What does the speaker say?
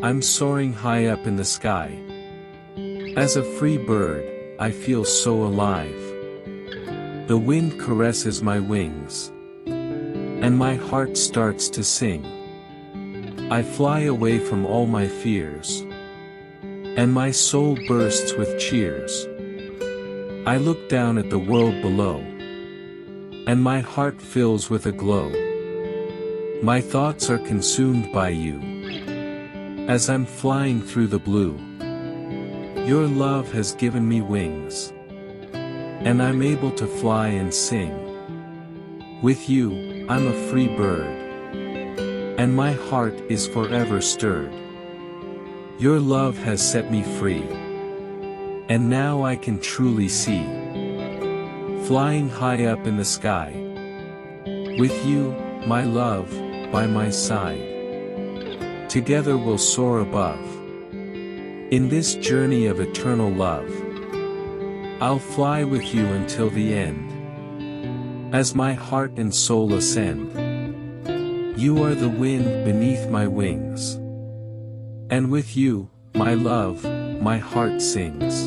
I'm soaring high up in the sky. As a free bird, I feel so alive. The wind caresses my wings, and my heart starts to sing. I fly away from all my fears, and my soul bursts with cheers. I look down at the world below, and my heart fills with a glow. My thoughts are consumed by you, as I'm flying through the blue. Your love has given me wings, and I'm able to fly and sing. With you, I'm a free bird, and my heart is forever stirred. Your love has set me free, and now I can truly see. Flying high up in the sky, with you, my love, by my side. Together we'll soar above. In this journey of eternal love, I'll fly with you until the end. As my heart and soul ascend, you are the wind beneath my wings. And with you, my love, my heart sings.